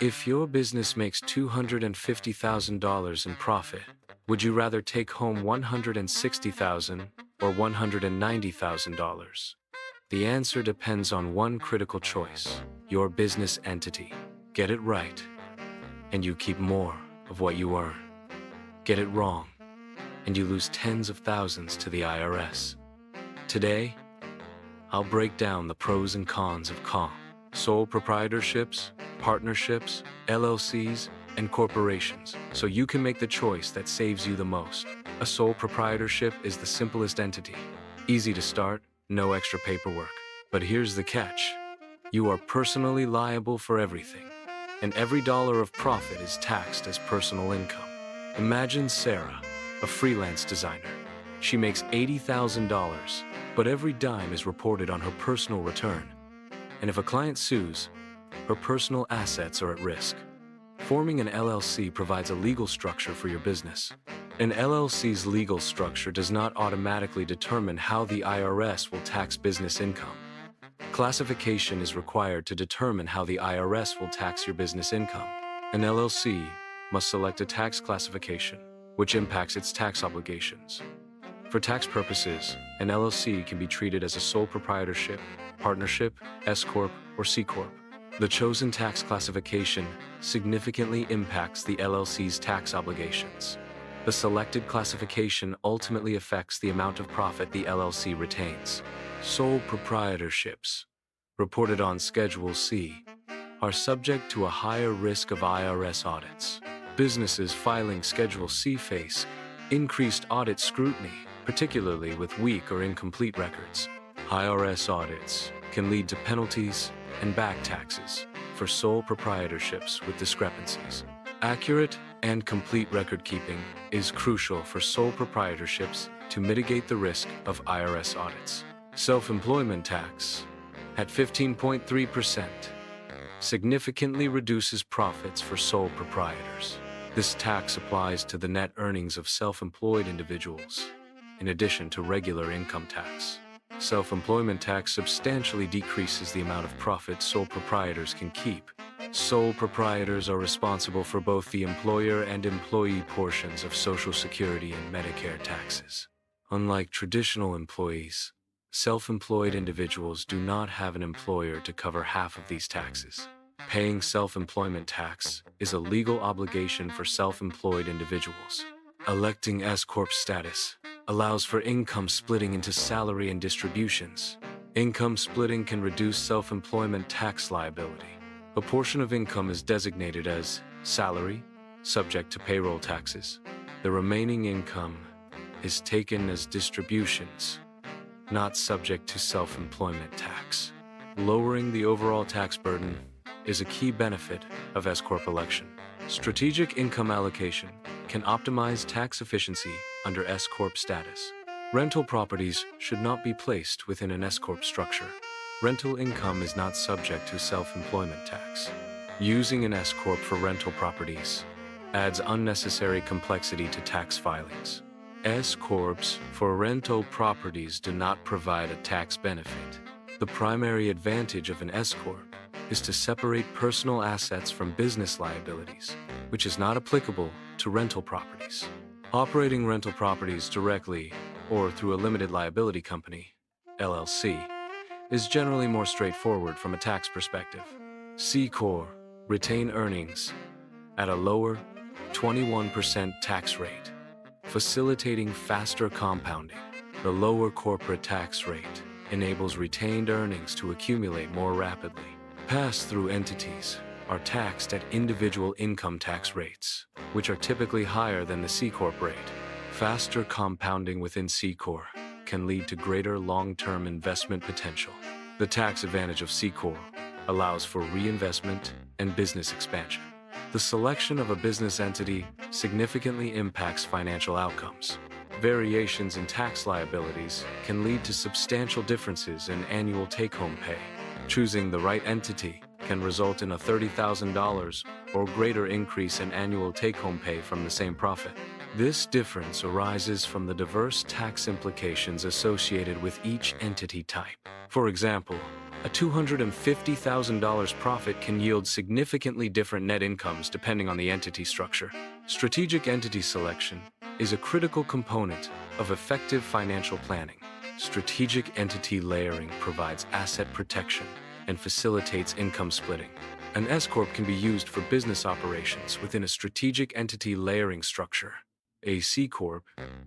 If your business makes $250,000 in profit, would you rather take home $160,000 or $190,000? The answer depends on one critical choice: your business entity. Get it right, and you keep more of what you earn. Get it wrong, and you lose tens of thousands to the IRS. Today, I'll break down the pros and cons of sole proprietorships, partnerships, LLCs, and corporations, so you can make the choice that saves you the most. A sole proprietorship is the simplest entity. Easy to start, no extra paperwork. But here's the catch: you are personally liable for everything, and every dollar of profit is taxed as personal income. Imagine Sarah, a freelance designer. She makes $80,000, but every dime is reported on her personal return. And if a client sues, her personal assets are at risk. Forming an LLC provides a legal structure for your business. An LLC's legal structure does not automatically determine how the IRS will tax business income. Classification is required to determine how the IRS will tax your business income. An LLC must select a tax classification, which impacts its tax obligations. For tax purposes, an LLC can be treated as a sole proprietorship, partnership, S-Corp, or C-Corp. The chosen tax classification significantly impacts the LLC's tax obligations. The selected classification ultimately affects the amount of profit the LLC retains. Sole proprietorships, reported on Schedule C, are subject to a higher risk of IRS audits. Businesses filing Schedule C face increased audit scrutiny, particularly with weak or incomplete records. IRS audits can lead to penalties and back taxes for sole proprietorships with discrepancies. Accurate and complete record keeping is crucial for sole proprietorships to mitigate the risk of IRS audits. Self-employment tax, at 15.3%, significantly reduces profits for sole proprietors. This tax applies to the net earnings of self-employed individuals, in addition to regular income tax. Self-employment tax substantially decreases the amount of profit sole proprietors can keep. Sole proprietors are responsible for both the employer and employee portions of Social Security and Medicare taxes. Unlike traditional employees, self-employed individuals do not have an employer to cover half of these taxes. Paying self-employment tax is a legal obligation for self-employed individuals. Electing S-Corp status allows for income splitting into salary and distributions. Income splitting can reduce self-employment tax liability. A portion of income is designated as salary, subject to payroll taxes. The remaining income is taken as distributions, not subject to self-employment tax. Lowering the overall tax burden is a key benefit of S-Corp election. Strategic income allocation can optimize tax efficiency under S-Corp status. Rental properties should not be placed within an S-Corp structure. Rental income is not subject to self-employment tax. Using an S-Corp for rental properties adds unnecessary complexity to tax filings. S-Corps for rental properties do not provide a tax benefit. The primary advantage of an S-Corp is to separate personal assets from business liabilities, which is not applicable to rental properties. Operating rental properties directly or through a limited liability company, LLC, is generally more straightforward from a tax perspective. C-Corp retain earnings at a lower 21% tax rate, facilitating faster compounding. The lower corporate tax rate enables retained earnings to accumulate more rapidly. Pass-through entities are taxed at individual income tax rates, which are typically higher than the C-Corp rate. Faster compounding within C-Corp can lead to greater long-term investment potential. The tax advantage of C-Corp allows for reinvestment and business expansion. The selection of a business entity significantly impacts financial outcomes. Variations in tax liabilities can lead to substantial differences in annual take-home pay. Choosing the right entity can result in a $30,000 or greater increase in annual take-home pay from the same profit. This difference arises from the diverse tax implications associated with each entity type. For example, A $250,000 profit can yield significantly different net incomes depending on the entity structure. Strategic entity selection is a critical component of effective financial planning. Strategic entity layering provides asset protection and facilitates income splitting. An S-Corp can be used for business operations within a strategic entity layering structure. A C-Corp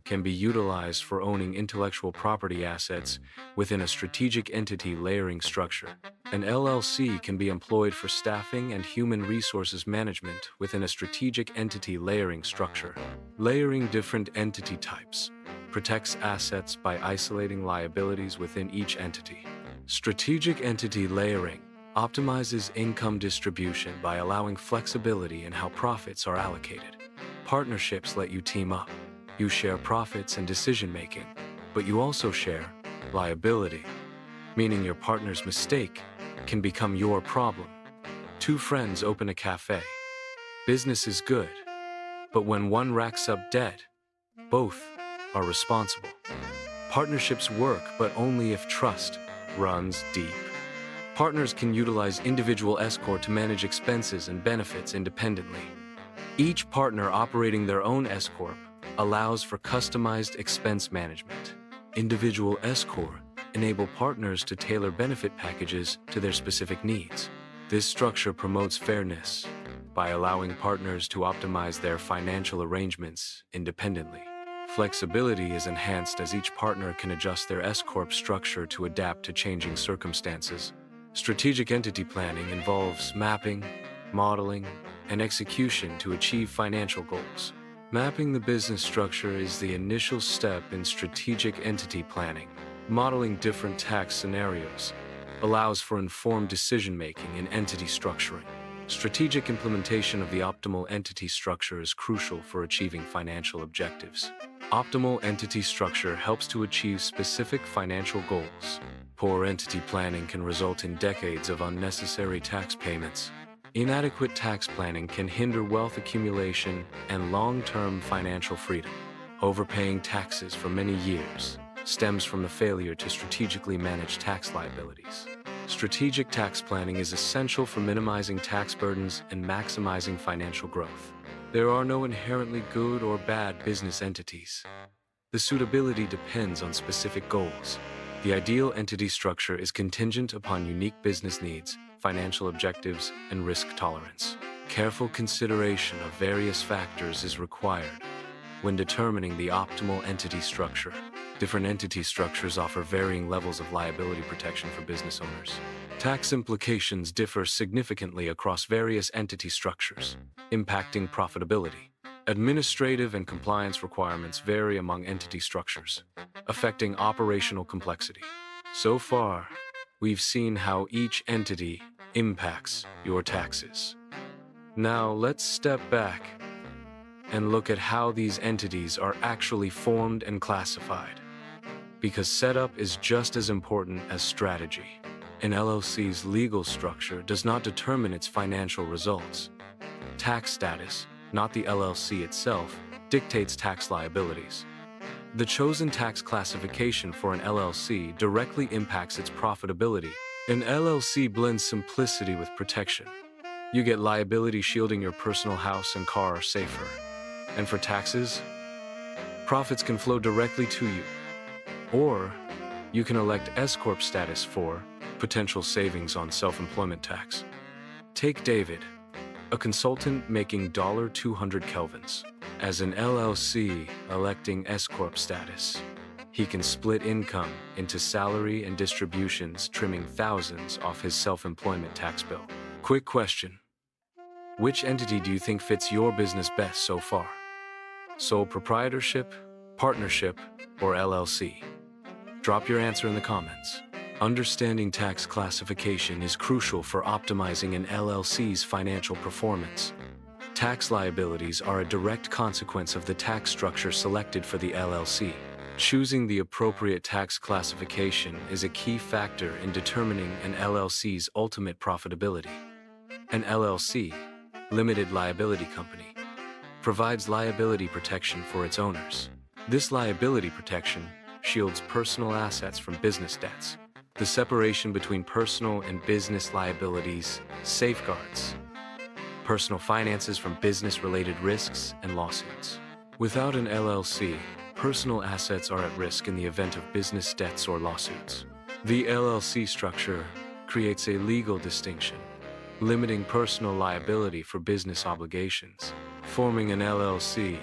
can be utilized for owning intellectual property assets within a strategic entity layering structure. An LLC can be employed for staffing and human resources management within a strategic entity layering structure. Layering different entity types protects assets by isolating liabilities within each entity. Strategic entity layering optimizes income distribution by allowing flexibility in how profits are allocated. Partnerships let you team up. You share profits and decision-making, but you also share liability, meaning your partner's mistake can become your problem. Two friends open a cafe. Business is good, but when one racks up debt, both are responsible. Partnerships work, but only if trust runs deep. Partners can utilize individual S-Corp to manage expenses and benefits independently. Each partner operating their own S-Corp allows for customized expense management. Individual S-Corp enable partners to tailor benefit packages to their specific needs. This structure promotes fairness by allowing partners to optimize their financial arrangements independently. Flexibility is enhanced as each partner can adjust their S-Corp structure to adapt to changing circumstances. Strategic entity planning involves mapping, modeling, and execution to achieve financial goals. Mapping the business structure is the initial step in strategic entity planning. Modeling different tax scenarios allows for informed decision-making in entity structuring. Strategic implementation of the optimal entity structure is crucial for achieving financial objectives. Optimal entity structure helps to achieve specific financial goals. Poor entity planning can result in decades of unnecessary tax payments. Inadequate tax planning can hinder wealth accumulation and long-term financial freedom. Overpaying taxes for many years stems from the failure to strategically manage tax liabilities. Strategic tax planning is essential for minimizing tax burdens and maximizing financial growth. There are no inherently good or bad business entities. The suitability depends on specific goals. The ideal entity structure is contingent upon unique business needs, financial objectives, and risk tolerance. Careful consideration of various factors is required when determining the optimal entity structure. Different entity structures offer varying levels of liability protection for business owners. Tax implications differ significantly across various entity structures, impacting profitability. Administrative and compliance requirements vary among entity structures, affecting operational complexity. So far, we've seen how each entity impacts your taxes. Now let's step back and look at how these entities are actually formed and classified, because setup is just as important as strategy. An LLC's legal structure does not determine its financial results. Tax status, not the LLC itself, dictates tax liabilities. The chosen tax classification for an LLC directly impacts its profitability. An LLC blends simplicity with protection. You get liability shielding your personal house and car safer. And for taxes, profits can flow directly to you. Or you can elect S-Corp status for potential savings on self-employment tax. Take David, a consultant making $200 Kelvins. As an LLC electing S-Corp status, he can split income into salary and distributions, trimming thousands off his self-employment tax bill. Quick question. Which entity do you think fits your business best so far? Sole proprietorship, partnership, or LLC? Drop your answer in the comments. Understanding tax classification is crucial for optimizing an LLC's financial performance. Tax liabilities are a direct consequence of the tax structure selected for the LLC. Choosing the appropriate tax classification is a key factor in determining an LLC's ultimate profitability. An LLC, limited liability company, provides liability protection for its owners. This liability protection shields personal assets from business debts. The separation between personal and business liabilities safeguards personal finances from business-related risks and lawsuits. Without an LLC, personal assets are at risk in the event of business debts or lawsuits. The LLC structure creates a legal distinction, limiting personal liability for business obligations. Forming an LLC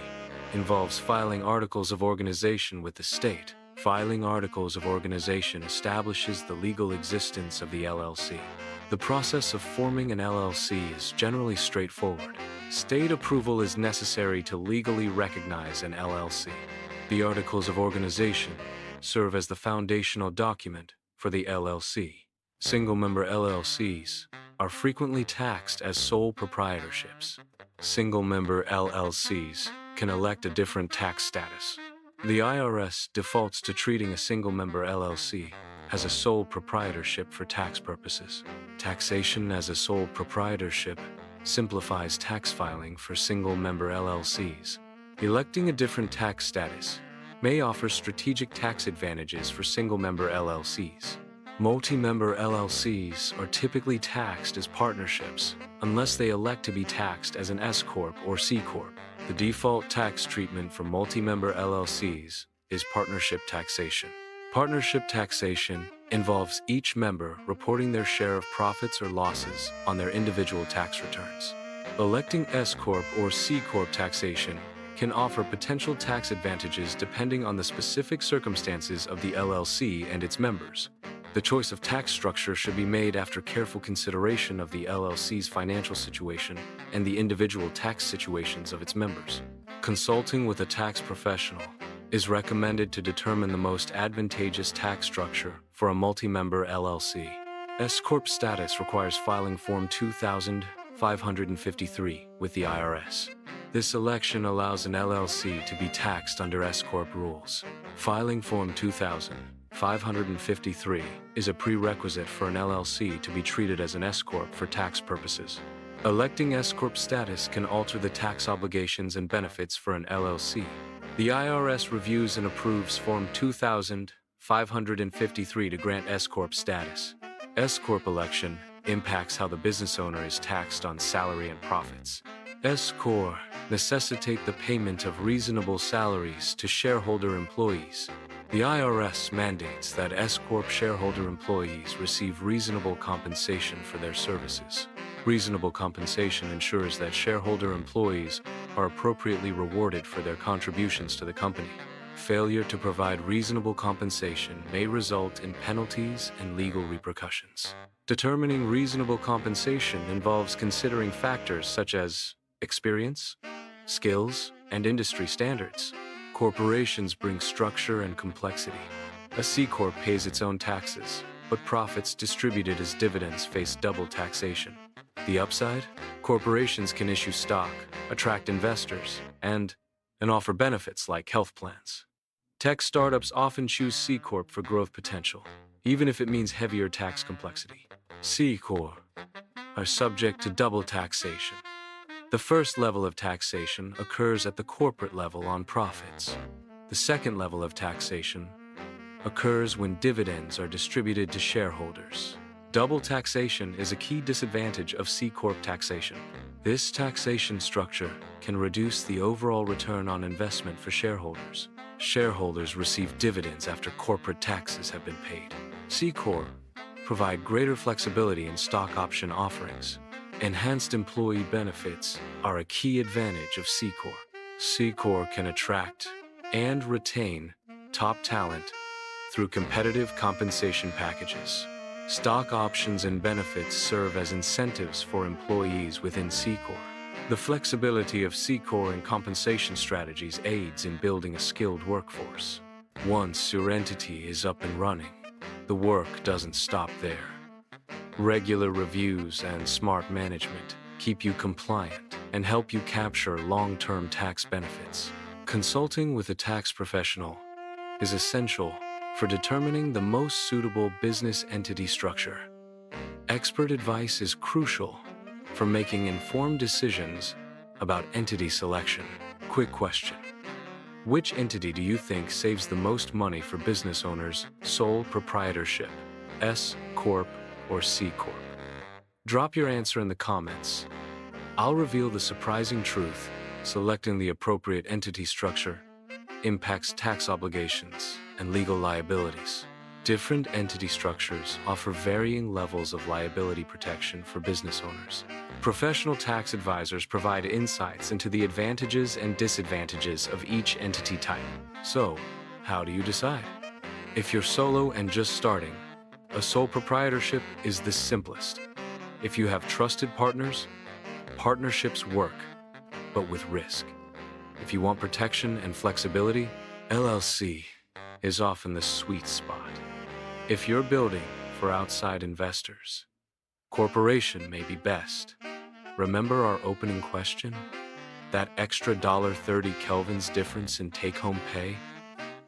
involves filing articles of organization with the state. Filing articles of organization establishes the legal existence of the LLC. The process of forming an LLC is generally straightforward. State approval is necessary to legally recognize an LLC. The articles of organization serve as the foundational document for the LLC. Single-member LLCs are frequently taxed as sole proprietorships. Single-member LLCs can elect a different tax status. The IRS defaults to treating a single-member LLC as a sole proprietorship for tax purposes. Taxation as a sole proprietorship simplifies tax filing for single-member LLCs. Electing a different tax status may offer strategic tax advantages for single-member LLCs. Multi-member LLCs are typically taxed as partnerships unless they elect to be taxed as an S-Corp or C-Corp. The default tax treatment for multi-member LLCs is partnership taxation. Partnership taxation involves each member reporting their share of profits or losses on their individual tax returns. Electing S-Corp or C-Corp taxation can offer potential tax advantages depending on the specific circumstances of the LLC and its members. The choice of tax structure should be made after careful consideration of the LLC's financial situation and the individual tax situations of its members. Consulting with a tax professional is recommended to determine the most advantageous tax structure for a multi-member LLC. S-Corp status requires filing Form 2553 with the IRS. This election allows an LLC to be taxed under S-Corp rules. Filing Form 2553 is a prerequisite for an LLC to be treated as an S-Corp for tax purposes. Electing S-Corp status can alter the tax obligations and benefits for an LLC. The IRS reviews and approves Form 2553 to grant S-Corp status. S-Corp election impacts how the business owner is taxed on salary and profits. S-Corp necessitate the payment of reasonable salaries to shareholder employees. The IRS mandates that S-Corp shareholder employees receive reasonable compensation for their services. Reasonable compensation ensures that shareholder employees are appropriately rewarded for their contributions to the company. Failure to provide reasonable compensation may result in penalties and legal repercussions. Determining reasonable compensation involves considering factors such as experience, skills, and industry standards. Corporations bring structure and complexity. A C-Corp pays its own taxes, but profits distributed as dividends face double taxation. The upside? Corporations can issue stock, attract investors, and offer benefits like health plans. Tech startups often choose C-Corp for growth potential, even if it means heavier tax complexity. C-Corp are subject to double taxation. The first level of taxation occurs at the corporate level on profits. The second level of taxation occurs when dividends are distributed to shareholders. Double taxation is a key disadvantage of C-Corp taxation. This taxation structure can reduce the overall return on investment for shareholders. Shareholders receive dividends after corporate taxes have been paid. C-Corp provide greater flexibility in stock option offerings. Enhanced employee benefits are a key advantage of C-Corp. C-Corp can attract and retain top talent through competitive compensation packages. Stock options and benefits serve as incentives for employees within C-Corp. The flexibility of C-Corp and compensation strategies aids in building a skilled workforce. Once your entity is up and running, the work doesn't stop there. Regular reviews and smart management keep you compliant and help you capture long-term tax benefits. Consulting with a tax professional is essential for determining the most suitable business entity structure. Expert advice is crucial for making informed decisions about entity selection. Quick question: which entity do you think saves the most money for business owners? Sole proprietorship, S-Corp, or C-Corp? Drop your answer in the comments. I'll reveal the surprising truth: selecting the appropriate entity structure impacts tax obligations and legal liabilities. Different entity structures offer varying levels of liability protection for business owners. Professional tax advisors provide insights into the advantages and disadvantages of each entity type. So, how do you decide? If you're solo and just starting, a sole proprietorship is the simplest. If you have trusted partners, partnerships work, but with risk. If you want protection and flexibility, LLC is often the sweet spot. If you're building for outside investors, corporation may be best. Remember our opening question? That extra $30 Kelvin's difference in take-home pay?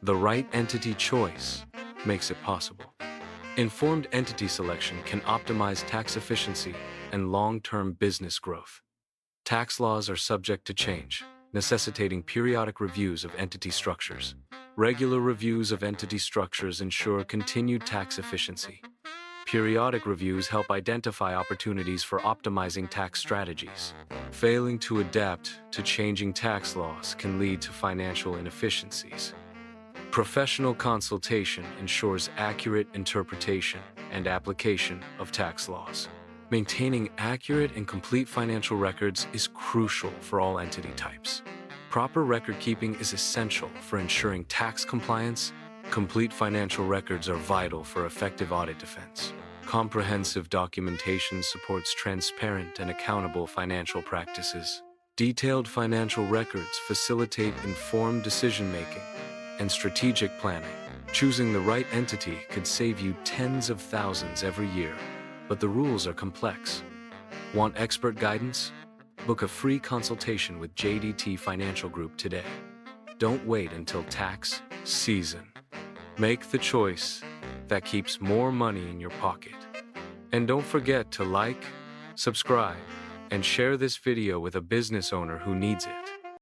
The right entity choice makes it possible. Informed entity selection can optimize tax efficiency and long-term business growth. Tax laws are subject to change, necessitating periodic reviews of entity structures. Regular reviews of entity structures ensure continued tax efficiency. Periodic reviews help identify opportunities for optimizing tax strategies. Failing to adapt to changing tax laws can lead to financial inefficiencies. Professional consultation ensures accurate interpretation and application of tax laws. Maintaining accurate and complete financial records is crucial for all entity types. Proper record keeping is essential for ensuring tax compliance. Complete financial records are vital for effective audit defense. Comprehensive documentation supports transparent and accountable financial practices. Detailed financial records facilitate informed decision-making and strategic planning. Choosing the right entity could save you tens of thousands every year, but the rules are complex. Want expert guidance? Book a free consultation with JDT Financial Group today. Don't wait until tax season. Make the choice that keeps more money in your pocket. And don't forget to like, subscribe, and share this video with a business owner who needs it.